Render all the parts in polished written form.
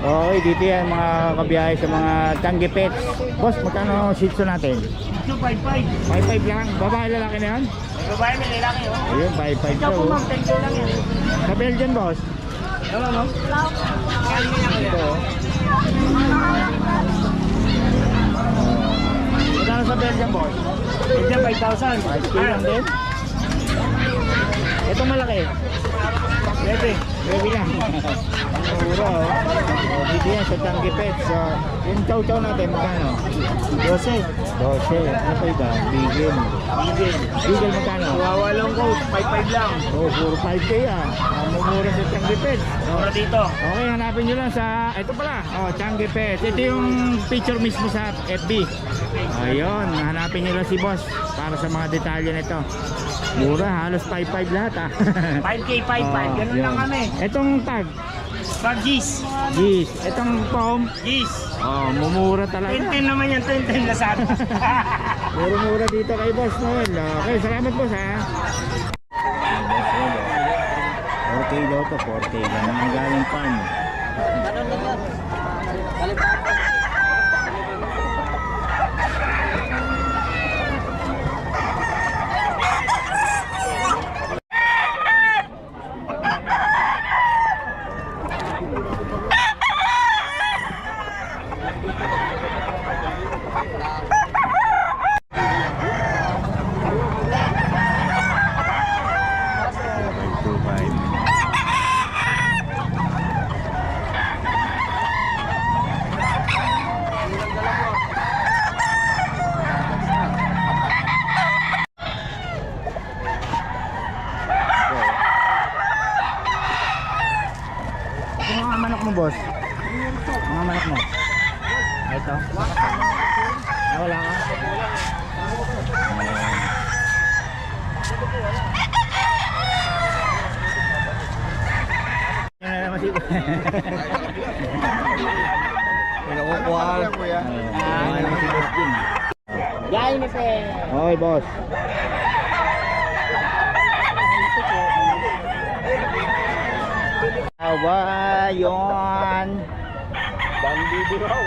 Okay, dito yan mga kabiyahe sa mga Changi Pets. Boss, magkano shih tzu natin? Ito, 5-5. 5-5 lang. Babae lalaki na yan? May babae, may lalaki, oh. Ayun, 5-5 Ito daw. po, ma'am, 10K lang yan. Sa Belgian, boss? Tama, ma'am? Ito. Magkano sa Belgian, boss? Ito, 5,000. 5K lang din. Itong malaki. Bebe. Baby lang. Mura, oh. Dito yan sa Changi Pets. Yung chow-chow natin, magkano? 12. 12. Ano pa iba? Bigel. Bigel magkano? Kawawa lang ko, 5-5 lang. Oh, puro 5K ah. Mumura sa Changi Pets. Mura dito. Okay, hanapin nyo lang sa... Ito pala. Oh, Changi Pets. Ito yung picture mismo sa FB. Ayun, hanapin nyo lang si boss para sa mga detalye nito. Mura, halos 5-5 lahat ah. 5K, 5-5. Ganun lang kami. Itong tag. Pag G's. Gis. Itong foam. G's. Oh, mumura talaga. 10 naman yan, 10 na sana. Mura-mura dito kay Boss Noel. Okay, salamat boss ha. Boss Noel. 4K daw to, 4K. Ganun ang galing farm. Ano na yan? Mga manok mo boss? Mga manok mo? Ito? Wala ka? Yan na naman si Pinakukuha. Yan naman si boss din. Yay, ni Pe. Okay boss. Awa yun. Bandi raw.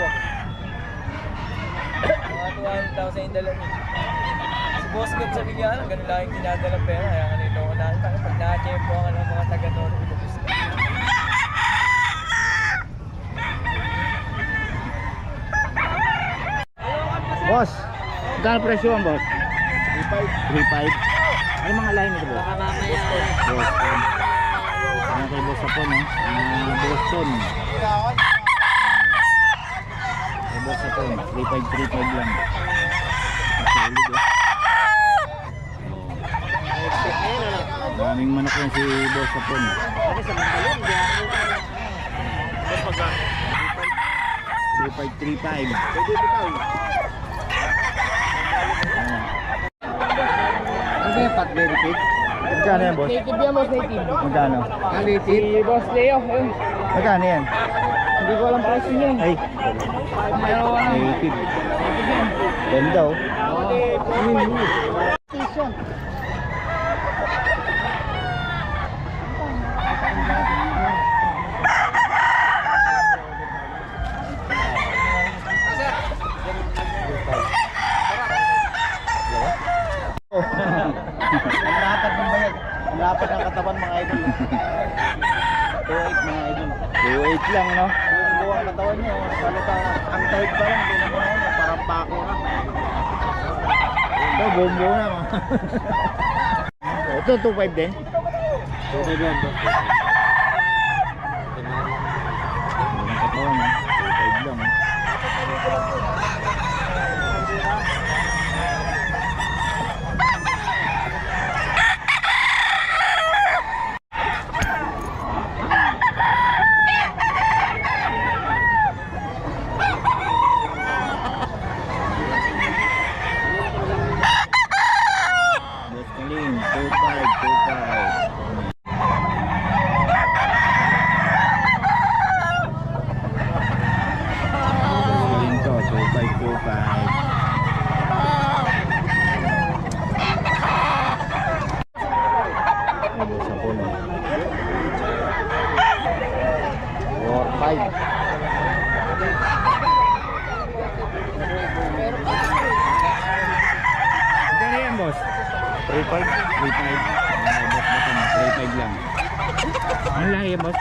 Mga 200,000 yung dala niya. Si Boss Gab sabi niya, ganun lang yung dinadala pera. Kaya kanito ko na, pag na-tempo ka ng mga taga-noon, ilubos ka. Boss, magkano presyo ang boss? 3.5. Ano mga line ito boss? Baka mamaya. Boston. Ano kay boss Sapon no? Boston. Kay boss Sapon, 3.5 lang. Solid oh. Daming manok yan si boss Sapon. Kasi sa mga kalong, di ako. Boss, pagka. 3.5. Pwede ito. Ano yung pat berry cake? Magkano yan boss? Native yan, Boss, native. Magkano? Si Boss Leo, ayun. Magkano yan? Hindi ko alam price niya. Ay, Pero native. Ganda oh. station. Ang lapad ng bayag. Ang lapad ng katawan mga idol. 2.8 mga idol. 2.8 lang no? Yung buwang katawan niya, salita, ang tawid pa lang, hindi naman ano, parang pako na. Ito, bombo na mga. Ito, 2.5 din. 2.5 yan, Boss. Ang katawan no? 2.5 lang. Boss Kalim, 2.5. 3.5. 3.5 lang. Ano lahi boss?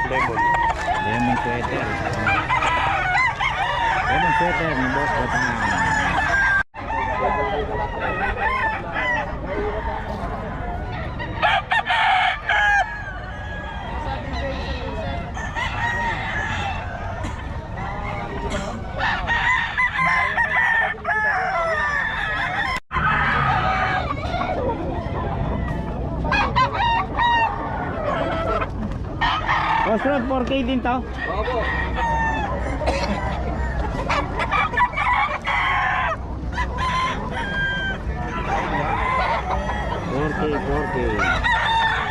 Lemon sweater. Lemon sweater ni boss Batangan. Boss Rod, 4K din to? Opo. 4K.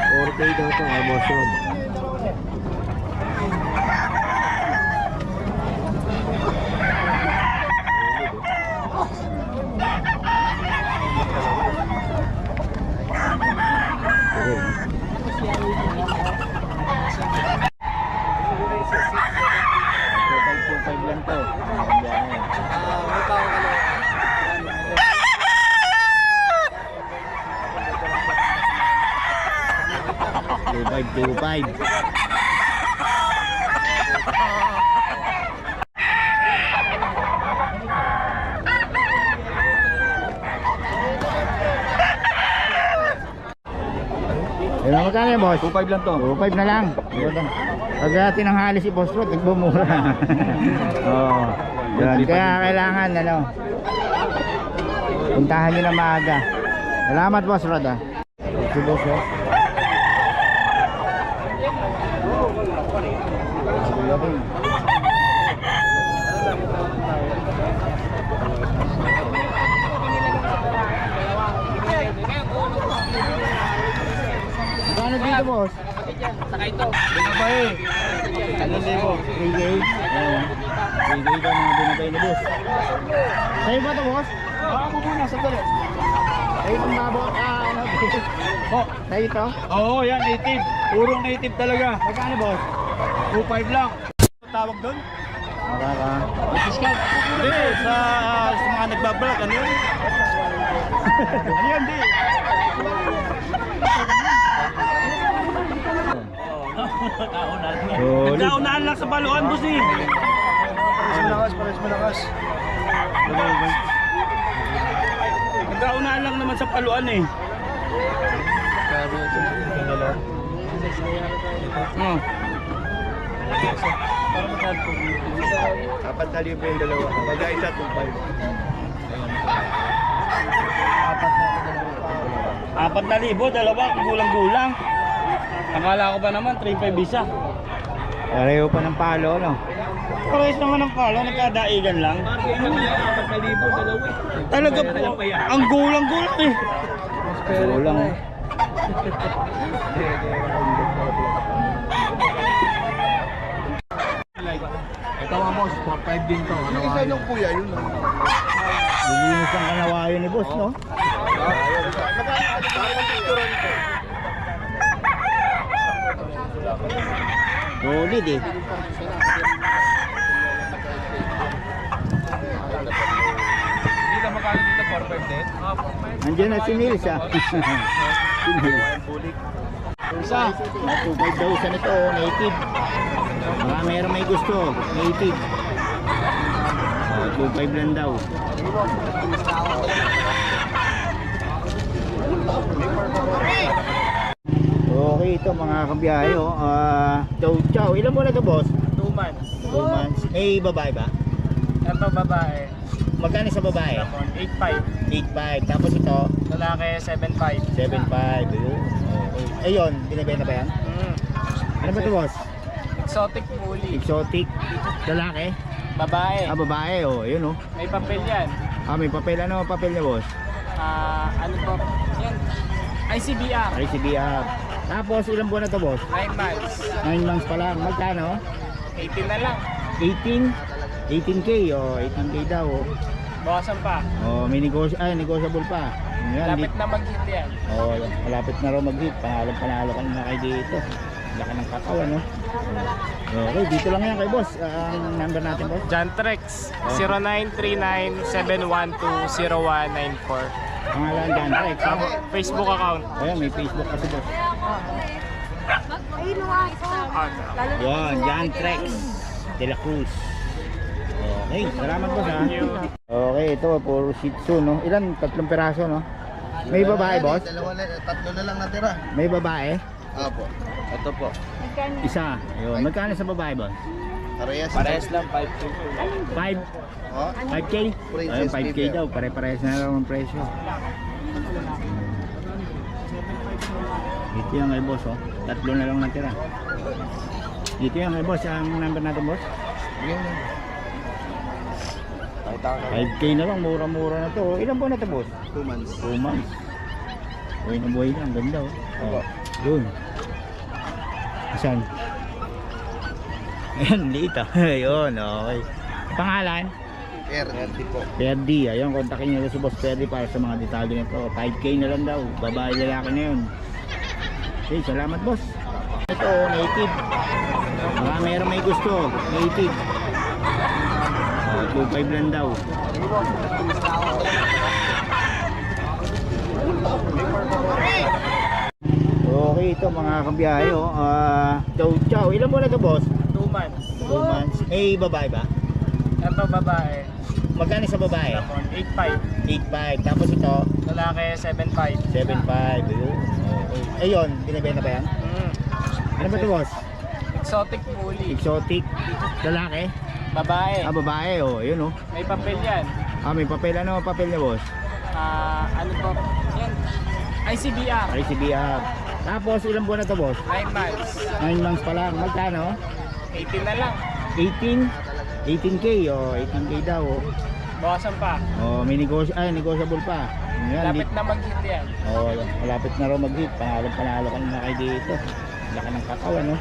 4K daw to, Boss Rod. Lang to. May pa ako ano. 2525. Ilang magkano yan, boss? 2.5 lang to. 2.5 na lang. Pag tinanghali si Boss Rod, nagbumura. Oo. Yan. Kaya kailangan, ano, puntahan nyo na maaga. Salamat, Boss Rod, ah. Si Boss Rod. Ano dito, boss? Sakay to. Binabay. Ano libo? 3K. Ayan. 3K daw mga binabay ni boss. Sa'yo ba ito, boss? Ako muna sa dali. Sa'yo itong babo. Ano? Oh, Sa'yo ito? oo, yan native. Purong native talaga. Magkano, boss? 2.5 lang. Tawag doon? Makaka. Discount. Hindi, sa mga nagbablog, ano yun? Ano yan, di? Nagkaunahan lang sa baluan, boss eh. Pares malakas. Nagkaunahan lang naman sa paluan eh. Oh. Apat na libo yung dalawa. Pagka isa, 2.5. 4,000, dalawa, gulang-gulang. Akala ko ba naman 3.5 isa. Pareho pa ng palo, no? Parehas naman ang palo, nagkadaigan lang. 4,000, dalawa. Talaga po, ang gulang-gulang eh. Kulang. Ito nga boss, 4.5 din to. Yung isa yung kuya, yun lang. Lilinis ang kanawayo ni boss, no? Solid eh. Hindi ka makakita dito, 4.5 din? Nandiyan na si Nils, ah. Si Nils. Isa. 2.5 daw isa nito, native. Baka meron may gusto, native. 2.5 lang daw. Okay, ito mga kabiyahe, oh. Chow chow. Ilan mo na ito, boss? 2 months. 2 months. Eh, babae ba? Ito babae, Magkano sa babae? 8.5. 8.5. Tapos ito, Lalaki, 7.5. 7.5. Okay. Ayun, binibenta ba yan? Ano ba ito, boss? Exotic bully. Exotic. Lalaki? Babae. Babae, oh. Ayun, oh. May papel yan. May papel. Ano ang papel niya, boss? Ano po? Yan. ICBR. ICBR. Tapos, ilang buwan na to, boss? 9 months. 9 months pa lang. Magkano? 18 na lang. 18? 18K, oh. 18K daw, oh. Bawasan pa. Oh, may negotiable pa. Yan, Lapit na mag-hit yan. oh, malapit na raw mag-hit. Panalo ka na kayo dito. Laki ng katawan, no? Okay, dito lang yan kay boss. Ang number natin, boss. John Trex, 0939-712-0194. Pangalan dyan, Rex. Facebook account. Ayan, may Facebook kasi, boss. Ah, Yan, Jan Trex de la Cruz. Okay, salamat boss, ha? Okay, ito, puro Shih Tzu, no? Ilan? 3 peraso, no? May babae, boss? Tatlo na lang natira. May babae? Apo. Ito po. Isa. Yun. Magkano sa babae, boss? Parehas lang 5K. 5? Oh, 5K? Ayun, 5K daw. Pare-parehas na lang ang presyo. Dito yan kay boss, oh. 3 na lang natira. Dito yan kay boss. Ang number natin, boss? 5K na lang. Mura-mura na to. Ilan buwan na to, boss? 2 months. 2 months. Buhay na buhay lang. Ganda, oh. Oh, yun. Asan? Ayan, liit, ah. Ayun, okay. Pangalan? Perdi po. Perdi, ayun, kontakin nyo si Boss Perdi para sa mga detalye nito. 5K na lang daw, babae lalaki na yun. Okay, salamat boss. Ito, native. Meron may gusto, native. 2.5 lang daw. Okay, ito mga kabiyahe, oh. Chow chow, ilan mo na ito boss? 2 months. 2 months. May babae ba? Ito babae. Magkano sa babae? 8.5. 8.5. Tapos ito, Lalaki 7.5. 7.5. Ayun. Okay. Ayun, binibenta ba yan? Ano ba ito boss? Exotic bully. Exotic. Lalaki? Babae. Babae. Oh, ayun oh. May papel yan. May papel. Ano ang papel niya boss? Ano po? Yan. ICBR. ICBR. Tapos ilang buwan na ito boss? 9 months. 9 months pa lang. Magkano? 18 na lang. 18? 18K. Oh, 18K daw. Oh. Bawasan pa. Oh, may negotiable pa. Yan, Lapit na mag-hit yan. oh, malapit na raw mag-hit. Panalo ka na kayo dito. Laki ng katawan, no?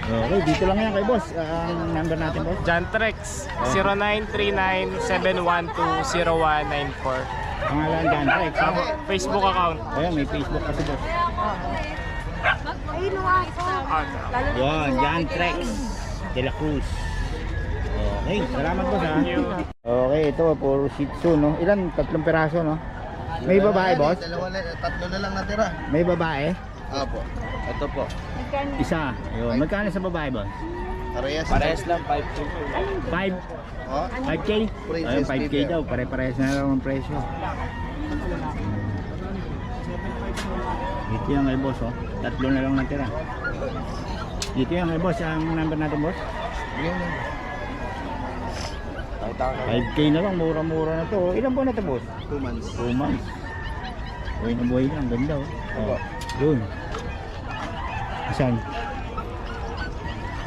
Okay, dito lang yan kay boss. Ang number natin, boss? John Trex, 0939-712-0194. Pangalan dyan, Rex. Facebook account. Ayan, may Facebook kasi, boss. Ah, Yan, Jan Trex de la Cruz. Okay, salamat boss, ha? Okay, ito, puro Shih Tzu, no? Ilan? 3 peraso, no? May babae, boss? Tatlo na lang natira. May babae? Apo. Ito po. Isa. Ayun. Magkano sa babae, boss? Parehas lang 5K. 5? Oh, 5K? Ayun, 5K daw. Pare-parehas na lang ang presyo. Dito yan kay boss, oh. 3 na lang natira. Dito yan kay boss. Ang number natin, boss? 5K na lang. Mura-mura na to. Ilan buwan na to, boss? 2 months. 2 months. Buhay na buhay lang. Ganda, oh. Oh, yun. Asan?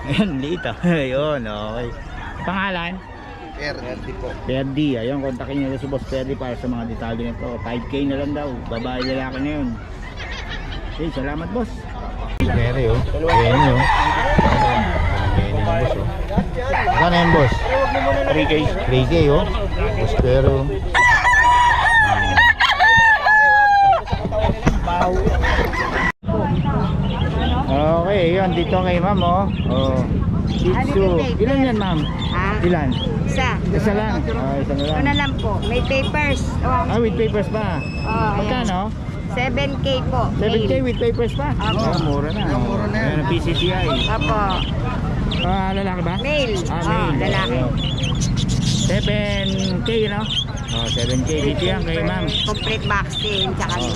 Ayan, liit, ah. Ayun, okay. Pangalan? Perdi po. Perdi, ayun, kontakin nyo si Boss Perdi para sa mga detalye nito. 5K na lang daw, babae lalaki na yun. Okay, salamat boss. Perdi, oh. Ayan yun. Ayan yun, boss, oh. Saan yan, boss? 3K. 3K, oh. Boss pero... Okay, yun, dito kay ma'am, oh. Oh. Shih Tzu. Ilan yan, ma'am? Ha? Ilan? Isa. Isa lang. Isa na Ito lang. na lang po. May papers. With papers pa. Oh, Magkano? 7K po. 7K with papers pa? Apo. Mura na. Mura na yan. Ayan, PCCI. Opo. Lalaki ba? Male. Male. Lalaki. Ayun. 7K, no? 7K. Dito yan kay ma'am. Complete vaccine. Tsaka Ayun.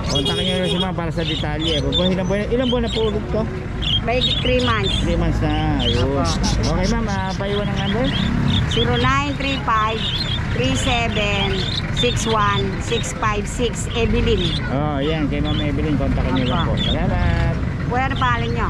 Kontakin nyo rin si ma'am para sa detalye. Ilang buwan na po ulit to? may 3 months. 3 months na. Ayun. Apo. Okay ma'am, paiwan ng number? 0935-3761-656 Evelyn. Yan. Kay ma'am Evelyn, kontakin nyo lang po. Salamat. Kuya, ano pangalan nyo?